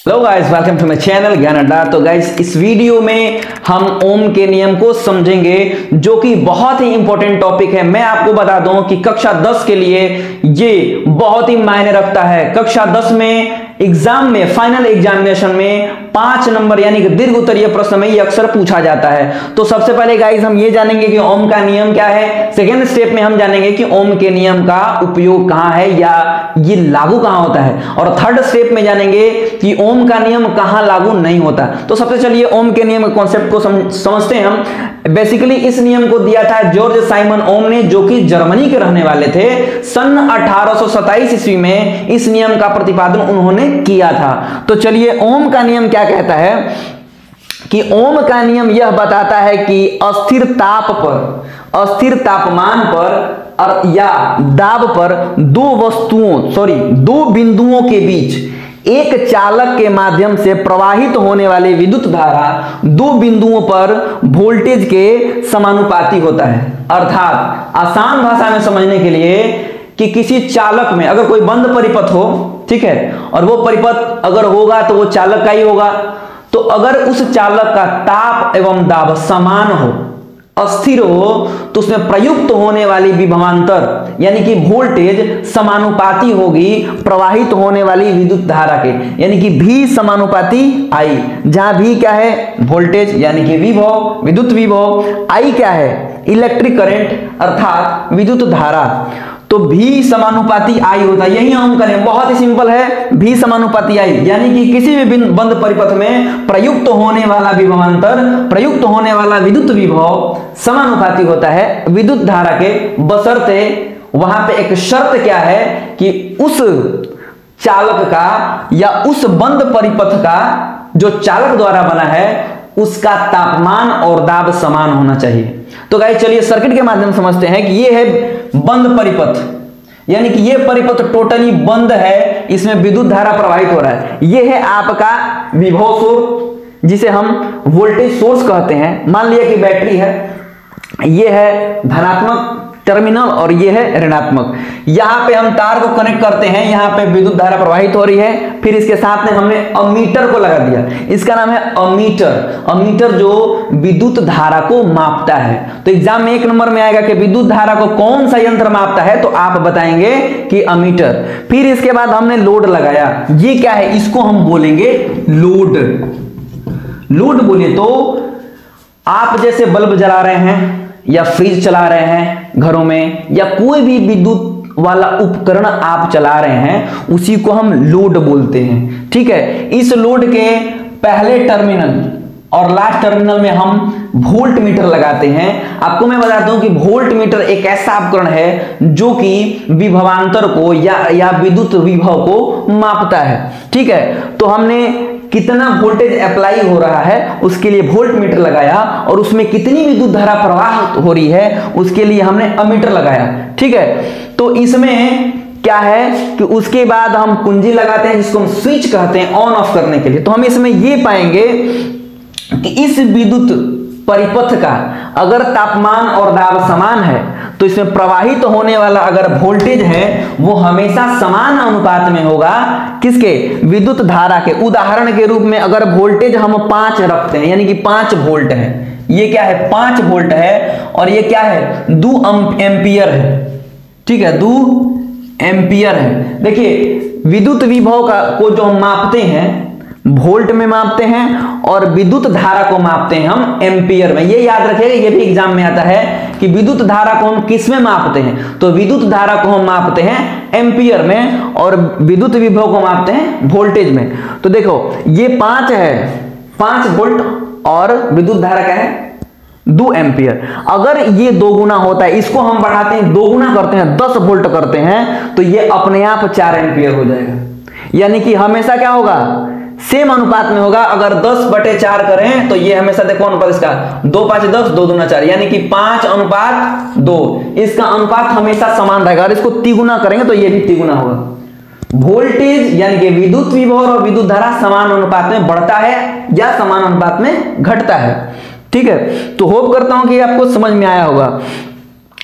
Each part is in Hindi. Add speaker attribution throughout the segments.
Speaker 1: Hello guys, welcome to my channel Gyan Adda. तो गाइस, इस वीडियो में हम ओम के नियम को समझेंगे, जो कि बहुत ही इंपॉर्टेंट टॉपिक है। मैं आपको बता दूं कि कक्षा 10 के लिए ये बहुत ही मायने रखता है। कक्षा 10 में एग्जाम में, फाइनल एग्जामिनेशन में 5 नंबर यानी कि दीर्घ उत्तरीय प्रश्न में ये अक्सर पूछा जाता है। तो सबसे पहले गाइस हम ये जानेंगे कि ओम का नियम क्या है। सेकेंड स्टेप में हम जानेंगे कि ओम के नियम का उपयोग कहां है या ये लागू कहां होता है। और थर्ड स्टेप में जानेंगे कि ओम का नियम कहां लागू नहीं होता। तो सबसे चलिए ओम के नियम के कॉन्सेप्ट को समझते हैं हम। बेसिकली इस नियम को दिया था जॉर्ज साइमन ओम ने, जो कि जर्मनी के रहने वाले थे। सन 1827 ईस्वी में इस नियम का प्रतिपादन उन्होंने किया था। तो चलिए ओम का नियम क्या कहता है कि ओम का नियम यह बताता है कि अस्थिर ताप पर, अस्थिर तापमान पर या दाब पर दो बिंदुओं के बीच एक चालक के माध्यम से प्रवाहित होने वाली विद्युत धारा दो बिंदुओं पर वोल्टेज के समानुपाती होता है। अर्थात आसान भाषा में समझने के लिए कि किसी चालक में अगर कोई बंद परिपथ हो, ठीक है, और वो परिपथ अगर होगा तो वो चालक का ही होगा। तो अगर उस चालक का ताप एवं दाब समान हो, अस्थिर हो, तो उसमें प्रयुक्त होने वाली विभवांतर यानी कि वोल्टेज समानुपाती होगी प्रवाहित होने वाली विद्युत धारा के, यानी कि V समानुपाती I। जहां V क्या है? वोल्टेज यानी कि विभव, विद्युत विभव। I क्या है? इलेक्ट्रिक करंट अर्थात विद्युत धारा। तो V समानुपाती I होता है। यही ओम का नियम बहुत ही सिंपल है, V समानुपाती I, यानी कि किसी भी बंद परिपथ में प्रयुक्त होने वाला विभवांतर, प्रयुक्त होने वाला विद्युत विभव समानुपाती होता है विद्युत धारा के, बशर्ते वहां पे एक शर्त क्या है कि उस चालक का या उस बंद परिपथ का जो चालक द्वारा बना है उसका तापमान और दाब समान होना चाहिए। तो गाइस चलिए सर्किट के माध्यम से समझते हैं कि ये है बंद परिपथ, यानी कि ये परिपथ टोटली बंद है, इसमें विद्युत धारा प्रवाहित हो रहा है। ये है आपका विभव सोर्स, जिसे हम वोल्टेज सोर्स कहते हैं। मान लिया कि बैटरी है, ये है धनात्मक टर्मिनल और ये है ऋणात्मक। यहां पे हम तार को कनेक्ट करते हैं, यहां पे विद्युत धारा प्रवाहित हो रही है। फिर इसके साथ में हमने अमीटर को लगा दिया, इसका नाम है अमीटर। अमीटर जो विद्युत धारा को मापता है। तो एग्जाम में 1 नंबर में आएगा कि विद्युत धारा को कौन सा यंत्र मापता है, तो आप बताएंगे कि अमीटर। फिर इसके बाद हमने लोड लगाया, ये क्या है? इसको हम बोलेंगे लोड। लोड बोले तो आप जैसे बल्ब जला रहे हैं या फ्रिज चला रहे हैं घरों में, या कोई भी विद्युत वाला उपकरण आप चला रहे हैं, उसी को हम लोड बोलते हैं। ठीक है, इस लोड के पहले टर्मिनल और लास्ट टर्मिनल में हम वोल्ट मीटर लगाते हैं। आपको मैं बताता हूं कि वोल्ट मीटर एक ऐसा उपकरण है जो कि विभवांतर को या विद्युत विभव को मापता है। ठीक है, तो हमने कितना वोल्टेज अप्लाई हो रहा है उसके लिए वोल्ट मीटर लगाया, और उसमें कितनी विद्युत धारा प्रवाह हो रही है उसके लिए हमने अमीटर लगाया। ठीक है, तो इसमें क्या है कि उसके बाद हम कुंजी लगाते हैं, जिसको हम स्विच कहते हैं ऑन ऑफ करने के लिए। तो हम इसमें ये पाएंगे कि इस विद्युत परिपथ का अगर तापमान और दाब समान है, तो इसमें प्रवाहित होने वाला अगर वोल्टेज है वो हमेशा समान अनुपात में होगा किसके? विद्युत धारा के। उदाहरण के रूप में अगर वोल्टेज हम 5 रखते हैं, यानी कि 5 वोल्ट है, ये क्या है? 5 वोल्ट है, और ये क्या है? 2 एम्पियर है। ठीक है, 2 एम्पियर है। देखिए विद्युत विभव को जो हम मापते हैं वोल्ट में मापते हैं, और विद्युत धारा को मापते हैं हम एम्पियर में। ये याद रखिएगा, ये भी एग्जाम में आता है कि विद्युत धारा को हम किस में मापते हैं, तो विद्युत धारा को हम मापते हैं एम्पियर में, और विद्युत विभव को मापते हैं वोल्टेज में। तो देखो ये 5 है, 5 वोल्ट, और विद्युत धारा क्या है? 2 एम्पियर। अगर ये 2 गुना होता है, इसको हम बढ़ाते हैं, 2 गुना करते हैं, 10 वोल्ट करते हैं, तो ये अपने आप 4 एम्पियर हो जाएगा। यानी कि हमेशा क्या होगा? सेम अनुपात में होगा। अगर 10/4 करें तो ये हमेशा देखो अनुपात इसका 2 5 10, 2 दूना 4, यानी कि 5:2। इसका अनुपात हमेशा समान रहेगा। और इसको तिगुना करेंगे तो ये भी तिगुना होगा। वोल्टेज यानी कि विद्युत विभव और विद्युत धारा समान अनुपात में बढ़ता है या समान अनुपात में घटता है। ठीक है, तो होप करता हूं कि आपको समझ में आया होगा।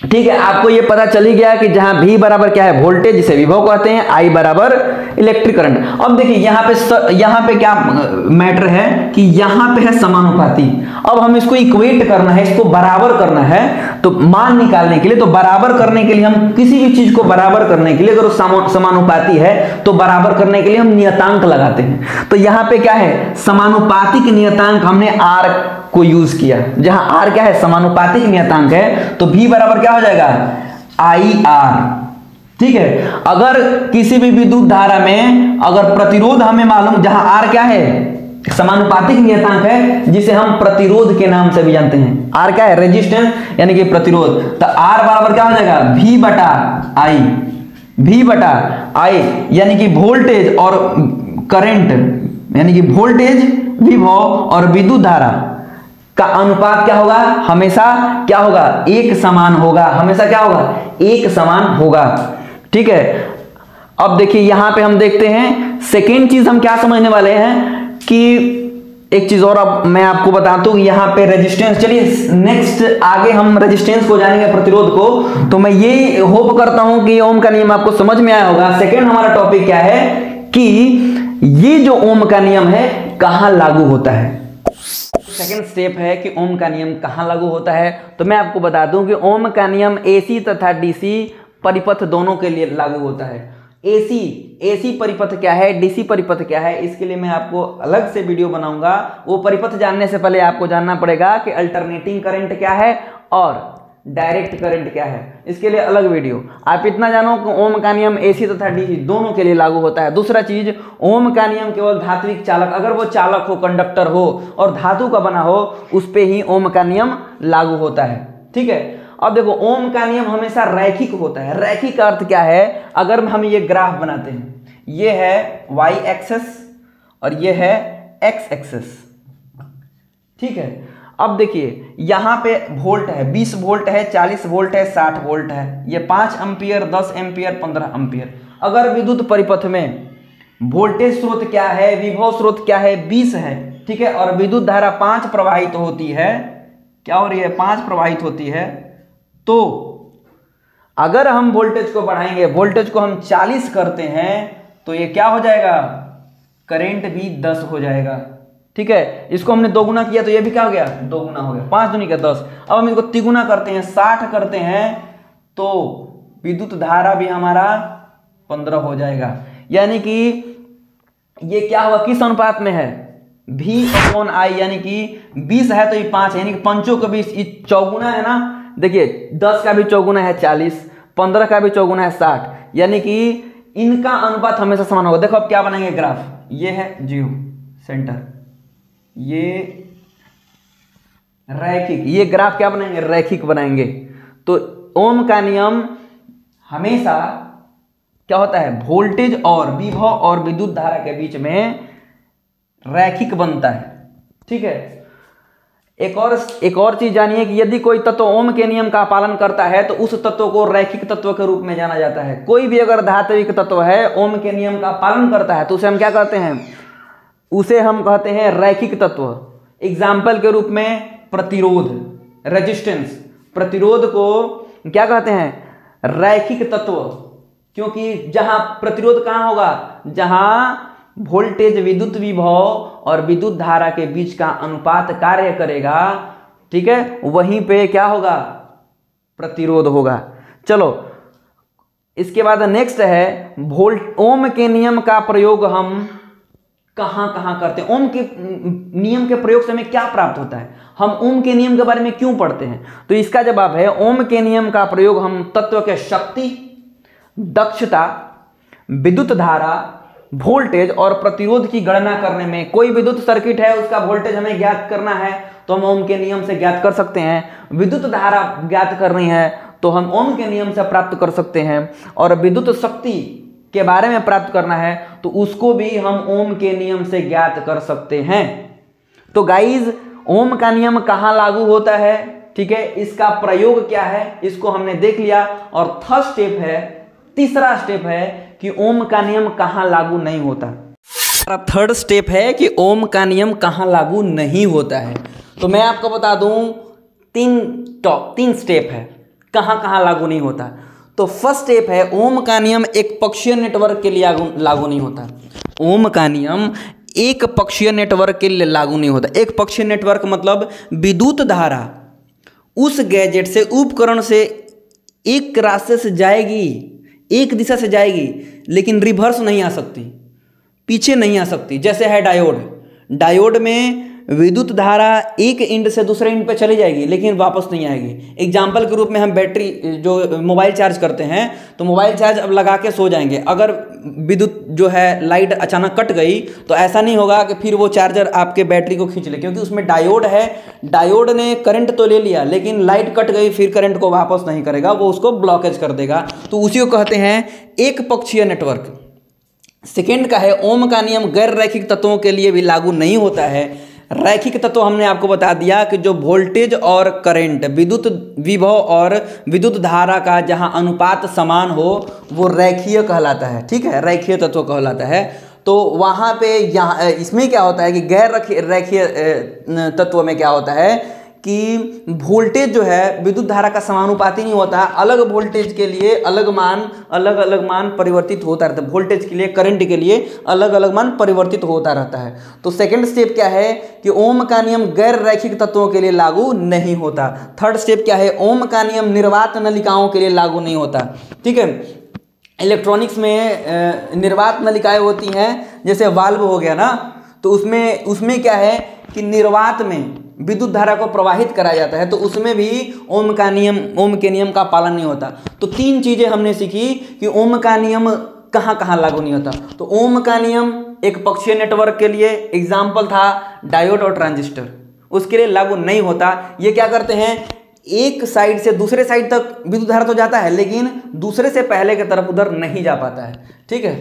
Speaker 1: ठीक है, आपको ये पता चल ही गया कि जहां V बराबर क्या है, वोल्टेज, जिसे विभव कहते हैं, I बराबर इलेक्ट्रिक करंट। अब देखिए यहाँ पे क्या मैटर है कि यहाँ पे है समानुपाती। अब हम इसको इक्वेट करना है, इसको बराबर करना है, तो मान निकालने के लिए, तो बराबर करने के लिए हम किसी भी चीज को बराबर करने के लिए, अगर वो समानुपाती है तो बराबर करने के लिए हम नियतांक लगाते हैं। तो यहाँ पे क्या है, समानुपातिक नियतांक हमने R को यूज किया। जहां R क्या है, समानुपातिक नियतांक है, तो V बराबर क्या हो जाएगा, IR। ठीक है, अगर किसी भी विद्युत धारा में अगर प्रतिरोध हमें मालूम, जहां R क्या है, समानुपातिक नियतांक है, जिसे हम प्रतिरोध के नाम से भी जानते हैं। R क्या है, रेजिस्टेंस यानी कि प्रतिरोध। तो R बराबर क्या हो जाएगा, V बटा I, V बटा I, यानी कि वोल्टेज और करंट, यानी कि वोल्टेज, विभव और विद्युत धारा का अनुपात क्या होगा, हमेशा क्या होगा, एक समान होगा। हमेशा क्या होगा, एक समान होगा। ठीक है, अब देखिए यहां पे हम देखते हैं सेकेंड चीज हम क्या समझने वाले हैं कि एक चीज और अब मैं आपको बताता हूं, यहाँ पे रेजिस्टेंस। चलिए नेक्स्ट आगे हम रेजिस्टेंस को जानेंगे, प्रतिरोध को। तो मैं ये होप करता हूं कि ओम का नियम आपको समझ में आया होगा। सेकेंड हमारा टॉपिक क्या है कि ये जो ओम का नियम है कहां लागू होता है। सेकेंड स्टेप है कि ओम का नियम कहां लागू होता है। तो मैं आपको बता दूं कि ओम का नियम एसी तथा डीसी परिपथ दोनों के लिए लागू होता है। एसी परिपथ क्या है, डीसी परिपथ क्या है, इसके लिए मैं आपको अलग से वीडियो बनाऊंगा। वो परिपथ जानने से पहले आपको जानना पड़ेगा कि अल्टरनेटिंग करंट क्या है और डायरेक्ट करंट क्या है, इसके लिए अलग वीडियो। आप इतना जानो कि ओम का नियम एसी तथा डीसी दोनों के लिए लागू होता है। दूसरा चीज, ओम का नियम केवल धात्विक चालक, अगर वो चालक हो, कंडक्टर हो और धातु का बना हो, उस पे ही ओम का नियम लागू होता है। ठीक है, अब देखो ओम का नियम हमेशा रैखिक होता है। रैखिक का अर्थ क्या है, अगर हम ये ग्राफ बनाते हैं, ये है y एक्सेस और ये है x एक्सेस। ठीक है, अब देखिए यहां पे वोल्ट है, 20 वोल्ट है, 40 वोल्ट है, 60 वोल्ट है, ये 5 एम्पियर, 10 एम्पियर, 15 एम्पियर। अगर विद्युत परिपथ में वोल्टेज स्रोत क्या है, विभव स्रोत क्या है, 20 है। ठीक है, और विद्युत धारा 5 प्रवाहित होती है, क्या हो रही है, 5 प्रवाहित होती है। तो अगर हम वोल्टेज को बढ़ाएंगे, वोल्टेज को हम 40 करते हैं, तो ये क्या हो जाएगा, करंट भी 10 हो जाएगा। ठीक है, इसको हमने दोगुना किया तो ये भी क्या हो गया, दोगुना हो गया, 5 दूनी का 10। अब हम इसको तिगुना करते हैं, 60 करते हैं, तो विद्युत धारा भी हमारा 15 हो जाएगा। यानी कि ये क्या हुआ, किस अनुपात में है, V/I, यानी कि 20 है तो ये 5 है, यानी कि 5 का 20, ये चौगुना है ना। देखिए 10 का भी चौगुना है 40, 15 का भी चौगुना है 60, यानी कि इनका अनुपात हमेशा समान होगा। देखो अब क्या बनाएंगे ग्राफ, ये है 0 सेंटर, ये रैखिक, ये ग्राफ क्या बनाएंगे, रैखिक बनाएंगे। तो ओम का नियम हमेशा क्या होता है, वोल्टेज और विभव और विद्युत धारा के बीच में रैखिक बनता है। ठीक है, एक और चीज जानिए कि यदि कोई तत्व ओम के नियम का पालन करता है तो उस तत्व को रैखिक तत्व के रूप में जाना जाता है। कोई भी अगर धात्विक तत्व है, ओम के नियम का पालन करता है, तो उसे हम क्या कहते हैं, उसे हम कहते हैं रैखिक तत्व। एग्जाम्पल के रूप में प्रतिरोध, रेजिस्टेंस, प्रतिरोध को क्या कहते हैं, रैखिक तत्व। क्योंकि जहां प्रतिरोध कहां होगा, जहां वोल्टेज, विद्युत विभव और विद्युत धारा के बीच का अनुपात कार्य करेगा, ठीक है, वहीं पे क्या होगा, प्रतिरोध होगा। चलो इसके बाद नेक्स्ट है ओम के नियम का प्रयोग हम कहां कहां करते हैं। ओम के नियम के प्रयोग से हमें क्या प्राप्त होता है, हम ओम के नियम के बारे में क्यों पढ़ते हैं। तो इसका जवाब है, ओम के नियम का प्रयोग हम तत्व के शक्ति, दक्षता, विद्युत धारा, वोल्टेज और प्रतिरोध की गणना करने में, कोई विद्युत सर्किट है उसका वोल्टेज हमें ज्ञात करना है तो हम ओम के नियम से ज्ञात कर सकते हैं। विद्युत धारा ज्ञात करनी है तो हम ओम के नियम से प्राप्त कर सकते हैं, और विद्युत शक्ति के बारे में प्राप्त करना है तो उसको भी हम ओम के नियम से ज्ञात कर सकते हैं। तो गाइज ओम का नियम कहाँ लागू होता है, ठीक है, इसका प्रयोग क्या है, इसको हमने देख लिया। और थर्ड स्टेप है, तीसरा स्टेप है कि ओम का नियम कहां लागू नहीं होता। थर्ड स्टेप है कि ओम का नियम कहां लागू नहीं होता है। तो मैं आपको बता दूं तीन स्टेप है। कहाँ कहाँ लागू नहीं होता। तो फर्स्ट स्टेप है ओम का नियम एक पक्षीय नेटवर्क के लिए लागू नहीं होता। ओम का नियम एक पक्षीय नेटवर्क के लिए लागू नहीं होता। एक पक्षीय नेटवर्क मतलब विद्युत धारा उस गैजेट से उपकरण से एक रास्ते से जाएगी, एक दिशा से जाएगी, लेकिन रिवर्स नहीं आ सकती, पीछे नहीं आ सकती। जैसे है डायोड, डायोड में विद्युत धारा एक इंड से दूसरे इंड पे चली जाएगी लेकिन वापस नहीं आएगी। एग्जाम्पल के रूप में हम बैटरी जो मोबाइल चार्ज करते हैं तो मोबाइल चार्ज अब लगा के सो जाएंगे, अगर विद्युत जो है लाइट अचानक कट गई तो ऐसा नहीं होगा कि फिर वो चार्जर आपके बैटरी को खींच ले, क्योंकि उसमें डायोड है। डायोड ने करंट तो ले लिया लेकिन लाइट कट गई, फिर करंट को वापस नहीं करेगा, वो उसको ब्लॉकेज कर देगा। तो उसी को कहते हैं एक पक्षीय नेटवर्क। सेकेंड का है ओम का नियम गैर रैखिक तत्वों के लिए भी लागू नहीं होता है। रैखिक तत्व हमने आपको बता दिया कि जो वोल्टेज और करंट, विद्युत विभव और विद्युत धारा का जहां अनुपात समान हो वो रैखीय कहलाता है। ठीक है, रैखीय तत्व कहलाता है। तो वहां पे यहाँ इसमें क्या होता है कि गैर रैखीय तत्व में क्या होता है कि वोल्टेज जो है विद्युत धारा का समानुपाती नहीं होता। अलग वोल्टेज के लिए अलग अलग मान परिवर्तित होता रहता है। वोल्टेज के लिए, करंट के लिए अलग अलग मान परिवर्तित होता रहता है। तो सेकंड स्टेप क्या है कि ओम का नियम गैर रैखिक तत्वों के लिए लागू नहीं होता। थर्ड स्टेप क्या है, ओम का नियम निर्वात नलिकाओं के लिए लागू नहीं होता। ठीक है, इलेक्ट्रॉनिक्स में निर्वात नलिकाएं होती हैं, जैसे वाल्व हो गया ना, तो उसमें क्या है कि निर्वात में विद्युत धारा को प्रवाहित कराया जाता है, तो उसमें भी ओम के नियम का पालन नहीं होता। तो तीन चीजें हमने सीखी कि ओम का नियम कहाँ कहाँ लागू नहीं होता। तो ओम का नियम एक पक्षीय नेटवर्क के लिए एग्जाम्पल था डायोड और ट्रांजिस्टर, उसके लिए लागू नहीं होता। ये क्या करते हैं, एक साइड से दूसरे साइड तक विद्युत धारा तो जाता है लेकिन दूसरे से पहले की तरफ उधर नहीं जा पाता है। ठीक है,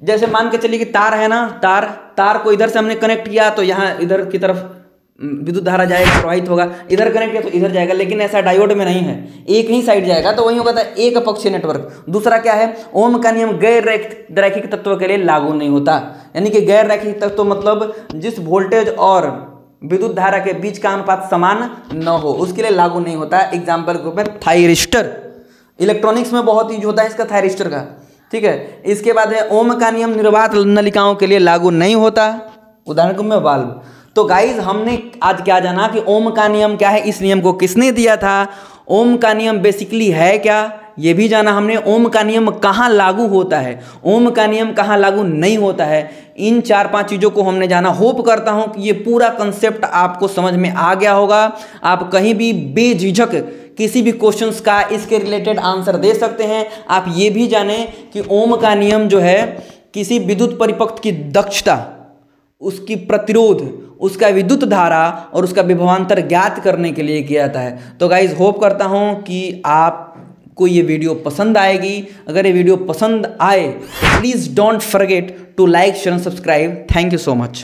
Speaker 1: जैसे मान के चलिए कि तार है ना, तार को इधर से हमने कनेक्ट किया तो यहाँ इधर की तरफ विद्युत धारा जाएगा, प्रवाहित होगा, इधर कनेक्ट किया तो इधर जाएगा, लेकिन ऐसा डायोड में नहीं है, एक ही साइड जाएगा, तो वही होगा था एक पक्षीय नेटवर्क। दूसरा क्या है, ओम का नियम गैर रैखिक तत्व के लिए लागू नहीं होता। यानी कि गैर रैखिक तत्व मतलब जिस वोल्टेज और विद्युत धारा के बीच का अनुपात समान न हो, उसके लिए लागू नहीं होता। एग्जाम्पल के रूप में थायरिस्टर, इलेक्ट्रॉनिक्स में बहुत यूज होता है इसका, थायरिस्टर का। ठीक है, इसके बाद है ओम का नियम निर्वात नलिकाओं के लिए लागू नहीं होता, उदाहरण के रूप में वाल्व। तो गाइज हमने आज क्या जाना कि ओम का नियम क्या है, इस नियम को किसने दिया था, ओम का नियम बेसिकली है क्या, ये भी जाना हमने। ओम का नियम कहाँ लागू होता है, ओम का नियम कहाँ लागू नहीं होता है, इन 4-5 चीज़ों को हमने जाना। होप करता हूँ कि ये पूरा कंसेप्ट आपको समझ में आ गया होगा। आप कहीं भी बेझिझक किसी भी क्वेश्चंस का इसके रिलेटेड आंसर दे सकते हैं। आप ये भी जानें कि ओम का नियम जो है किसी विद्युत परिपथ की दक्षता, उसकी प्रतिरोध, उसका विद्युत धारा और उसका विभवांतर ज्ञात करने के लिए किया जाता है। तो गाइज होप करता हूँ कि आपको ये वीडियो पसंद आएगी। अगर ये वीडियो पसंद आए तो please don't forget to like, share and subscribe. Thank you so much.